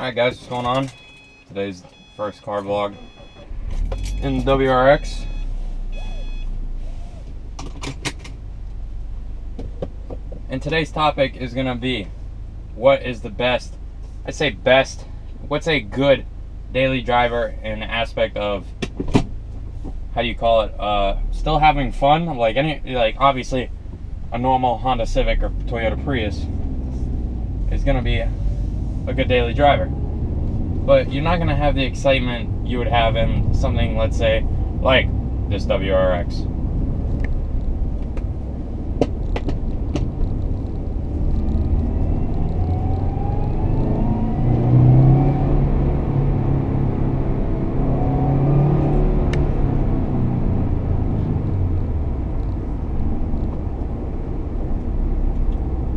Alright guys, what's going on? Today's first car vlog in WRX. And today's topic is gonna be, what is the best, I say best, what's a good daily driver in the aspect of, how do you call it, still having fun? Like obviously a normal Honda Civic or Toyota Prius is gonna be a good daily driver, but you're not gonna have the excitement you would have in something, let's say, like this WRX.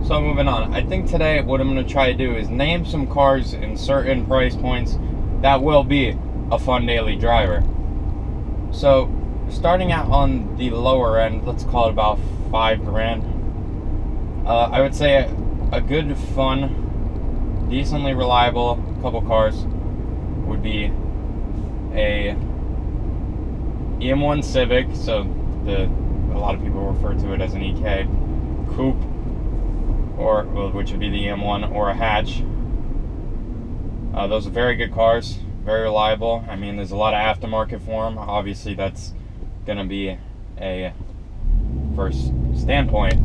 So moving on, I think today what I'm going to try to do is name some cars in certain price points that will be a fun daily driver. So starting out on the lower end, let's call it about $5,000. I would say a good, fun, decently reliable couple cars would be a EM1 Civic, so a lot of people refer to it as an EK coupe, or which would be the EM1, or a hatch. Those are very good cars, very reliable. I mean, there's a lot of aftermarket for them. Obviously, that's going to be a first standpoint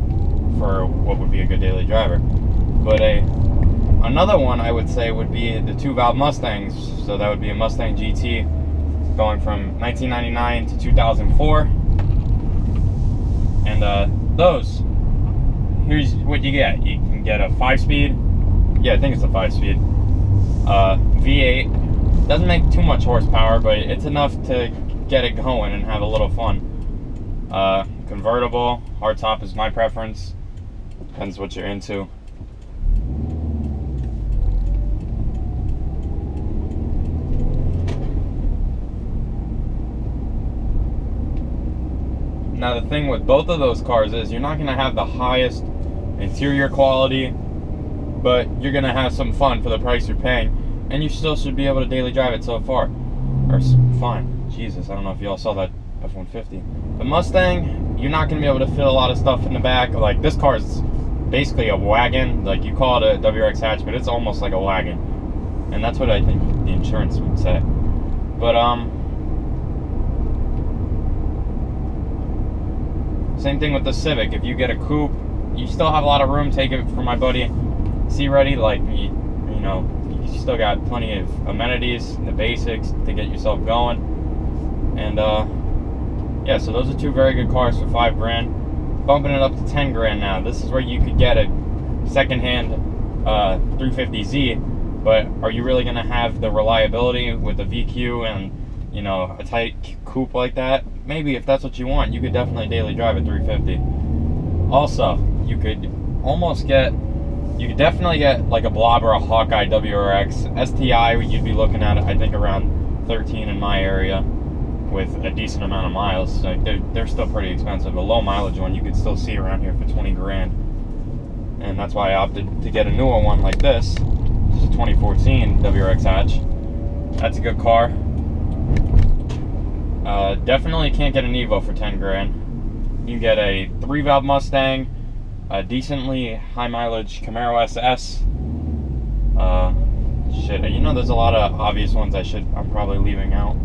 for what would be a good daily driver. But another one I would say would be the 2-valve Mustangs. So that would be a Mustang GT going from 1999 to 2004. And those, here's what you get. You can get a 5-speed, yeah, I think it's a 5-speed, V8. Doesn't make too much horsepower, but it's enough to get it going and have a little fun. Convertible, hardtop is my preference. Depends what you're into. Now the thing with both of those cars is you're not going to have the highest interior quality, but you're gonna have some fun for the price you're paying, and you still should be able to daily drive it so far. Or fine, Jesus, I don't know if y'all saw that F-150. The Mustang, you're not gonna be able to fit a lot of stuff in the back. Like, this car is basically a wagon. Like, you call it a WRX hatch, but it's almost like a wagon, and that's what I think the insurance would say. But same thing with the Civic. If you get a coupe, you still have a lot of room. Take it from my buddy C-Ready, like, you know, you still got plenty of amenities, the basics to get yourself going. And yeah, so those are two very good cars for $5,000. Bumping it up to $10,000 now. This is where you could get a secondhand 350Z, but are you really gonna have the reliability with the VQ and, you know, a tight coupe like that? Maybe, if that's what you want, you could definitely daily drive a 350. Also, you could definitely get like a Blob or a Hawkeye WRX. STI, you'd be looking at, I think, around 13 in my area with a decent amount of miles. So they're still pretty expensive. A low mileage one you could still see around here for $20,000. And that's why I opted to get a newer one like this. This is a 2014 WRX hatch. That's a good car. Definitely can't get an Evo for $10,000. You can get a 3-valve Mustang, a decently high mileage Camaro SS. Shit, you know, there's a lot of obvious ones I'm probably leaving out.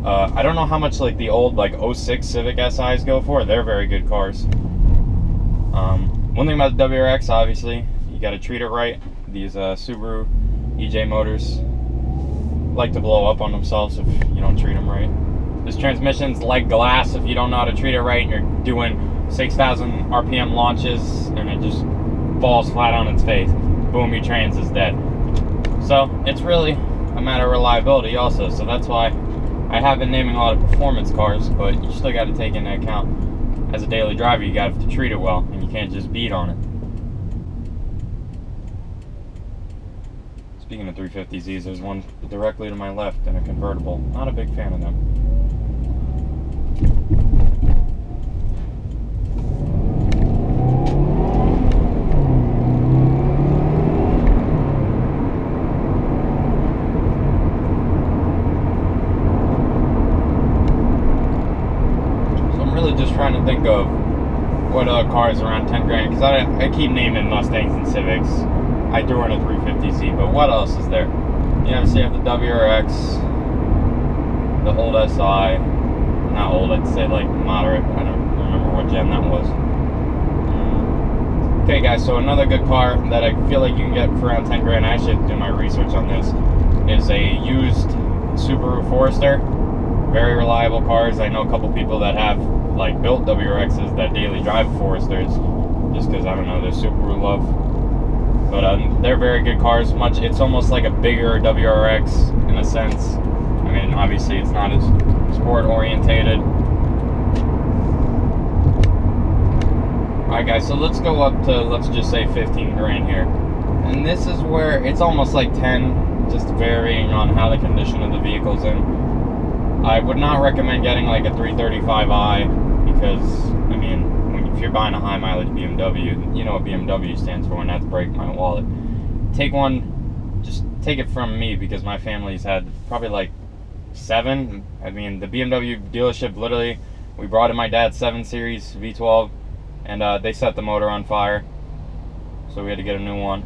I don't know how much like the old like 06 Civic SIs go for. They're very good cars. One thing about the WRX, obviously, you got to treat it right. These Subaru EJ motors like to blow up on themselves if you don't treat them right. This transmission's like glass if you don't know how to treat it right, and you're doing 6,000 RPM launches and it just falls flat on its face. Boom, your trans is dead. So it's really a matter of reliability also. So that's why I have been naming a lot of performance cars, but you still got to take into account, as a daily driver, you got to treat it well, and you can't just beat on it. Speaking of 350Zs, there's one directly to my left in a convertible. Not a big fan of them. what cars around 10 grand, because I keep naming Mustangs and Civics. I threw in a 350Z, but what else is there? You know, so you have the WRX, the old SI, not old, I'd say like moderate. I don't remember what gen that was. Okay guys, so another good car that I feel like you can get for around 10 grand, I actually have to do my research on this, is a used Subaru Forester. Very reliable cars. I know a couple people that have like built WRXs that daily drive Foresters, just because, I don't know, they're Subaru love. But they're very good cars. It's almost like a bigger WRX in a sense. I mean, obviously it's not as sport orientated. Alright guys, so let's go up to, let's just say 15 grand here. And this is where it's almost like 10, just varying on how the condition of the vehicle's in. I would not recommend getting like a 335i because, I mean, if you're buying a high mileage BMW, you know what BMW stands for, and that's break my wallet. Take one, just take it from me, because my family's had probably like 7. I mean, the BMW dealership, literally, we brought in my dad's 7 Series V12, and they set the motor on fire, so we had to get a new one,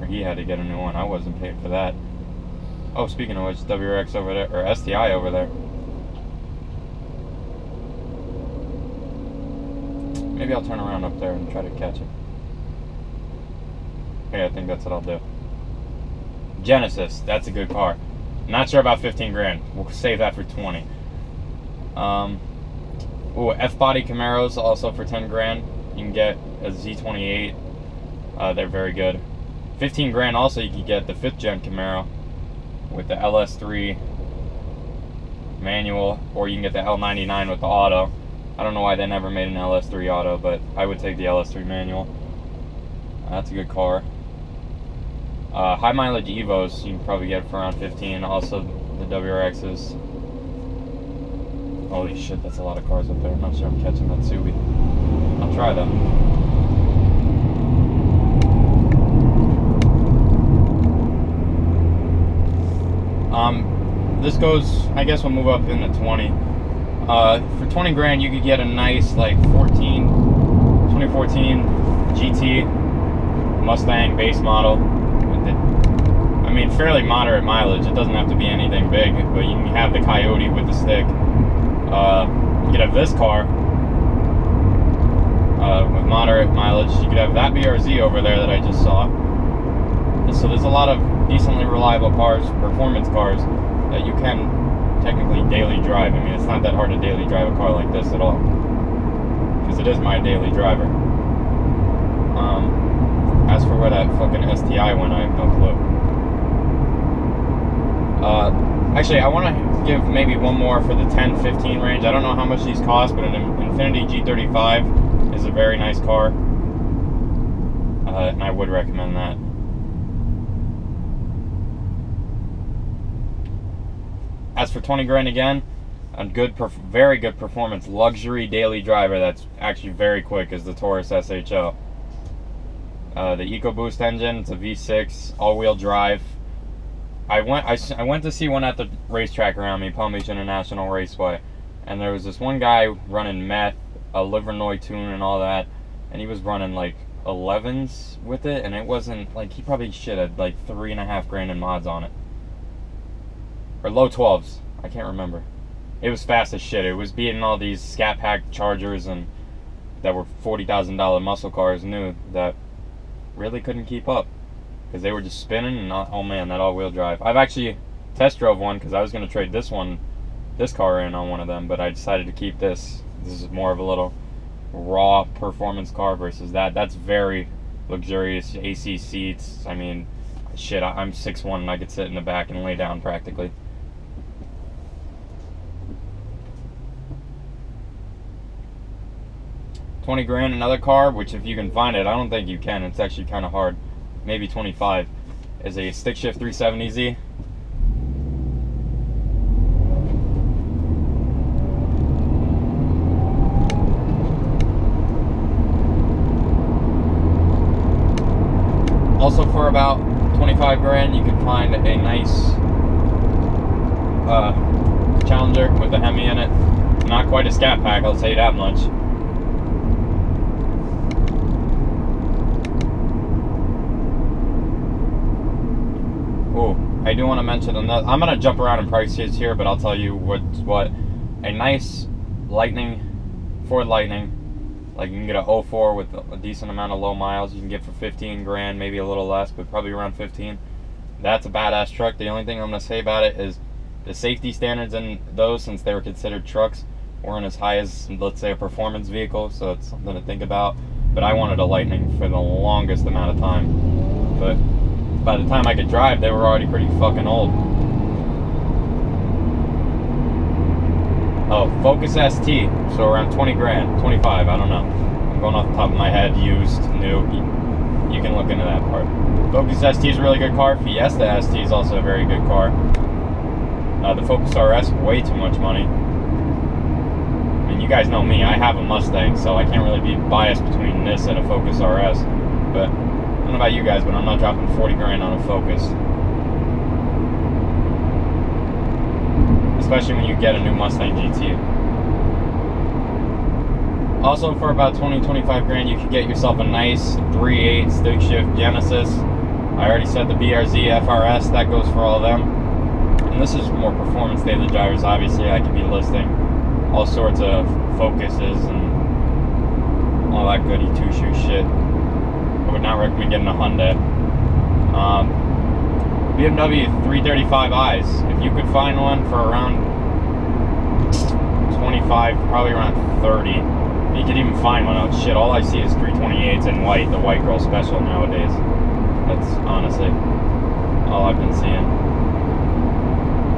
or he had to get a new one. I wasn't paid for that. Oh, speaking of which, WRX over there, or STI over there. Maybe I'll turn around up there and try to catch it. Yeah, I think that's what I'll do. Genesis, that's a good car. Not sure about 15 grand. We'll save that for 20. Ooh, F-body Camaros also for 10 grand. You can get a Z28. They're very good. 15 grand also you can get the 5th gen Camaro with the LS3 manual, or you can get the L99 with the auto. I don't know why they never made an LS3 auto, but I would take the LS3 manual. That's a good car. High mileage Evos you can probably get for around 15. Also the WRXs. Holy shit, that's a lot of cars up there. I'm not sure I'm catching that Subi. I'll try though. This goes, I guess we'll move up into 20. For 20 grand, you could get a nice, like, 2014 GT Mustang base model. With the, I mean, fairly moderate mileage. It doesn't have to be anything big, but you can have the Coyote with the stick. You could have this car with moderate mileage. You could have that BRZ over there that I just saw. So there's a lot of decently reliable cars, performance cars, that you can technically daily drive. I mean, it's not that hard to daily drive a car like this at all, because it is my daily driver. As for where that fucking STI went, I have no clue. Actually, I want to give maybe one more for the 10-15 range. I don't know how much these cost, but an Infiniti G35 is a very nice car, and I would recommend that. As for 20 grand again, a good, very good performance luxury daily driver that's actually very quick is the Taurus SHO. The EcoBoost engine, it's a V6 all-wheel drive. I went to see one at the racetrack around me, Palm Beach International Raceway, and there was this one guy running meth, a Livernois tune and all that, and he was running like 11s with it, and it wasn't like, he probably should have like 3.5 grand in mods on it. Or low 12s, I can't remember. It was fast as shit. It was beating all these Scat Pack Chargers and that were $40,000 muscle cars new that really couldn't keep up, because they were just spinning and oh man, that all-wheel drive. I've actually test drove one because I was going to trade this car in on one of them, but I decided to keep this. This is more of a little raw performance car versus that. That's very luxurious, AC seats. I mean, shit, I'm 6'1" and I could sit in the back and lay down practically. $20 grand, another car, which if you can find it, I don't think you can, it's actually kind of hard, maybe 25, is a stick shift 370Z. Also for about 25 grand, you can find a nice Challenger with a Hemi in it. Not quite a Scat Pack, I'll tell you that much. I do want to mention another. I'm gonna jump around in prices here, but I'll tell you what a nice Ford Lightning. Like, you can get a 04 with a decent amount of low miles. You can get for 15 grand, maybe a little less, but probably around 15. That's a badass truck. The only thing I'm gonna say about it is the safety standards in those, since they were considered trucks, weren't as high as, let's say, a performance vehicle, so it's something to think about. But I wanted a Lightning for the longest amount of time. But by the time I could drive, they were already pretty fucking old. Oh, Focus ST, so around 20 grand, 25, I don't know. I'm going off the top of my head, used, new, you can look into that part. Focus ST is a really good car. Fiesta ST is also a very good car. The Focus RS, way too much money. And you guys know me, I have a Mustang, so I can't really be biased between this and a Focus RS. But I don't know about you guys, but I'm not dropping 40 grand on a Focus. Especially when you get a new Mustang GT. Also, for about 20-25 grand, you could get yourself a nice 3.8 stick shift Genesis. I already said the BRZ FRS, that goes for all of them. And this is more performance daily drivers. Obviously, I could be listing all sorts of Focuses and all that goody two-shoe shit. I would not recommend getting a Hyundai. BMW 335i's. If you could find one for around 25, probably around 30. You could even find one out. Shit, all I see is 328s in white, the white girl special nowadays. That's honestly all I've been seeing.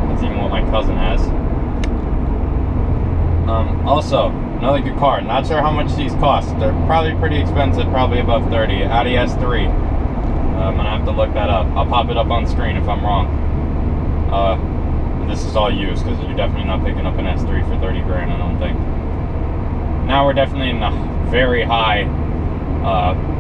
That's even what my cousin has. Also, another good car. Not sure how much these cost. They're probably pretty expensive, probably above 30. Audi S3. I'm gonna have to look that up. I'll pop it up on screen if I'm wrong. This is all used, because you're definitely not picking up an S3 for 30 grand, I don't think. Now we're definitely in the very high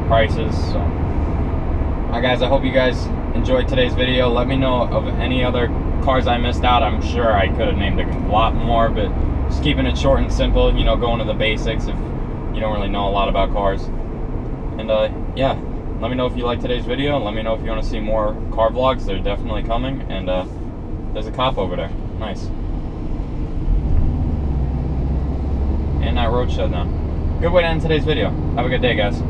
prices. So. Alright guys, I hope you guys enjoyed today's video. Let me know of any other cars I missed out. I'm sure I could have named a lot more, but just keeping it short and simple, you know, going to the basics if you don't really know a lot about cars. And yeah, let me know if you liked today's video, and let me know if you want to see more car vlogs. They're definitely coming. And there's a cop over there. Nice. And that road shut down. Good way to end today's video. Have a good day, guys.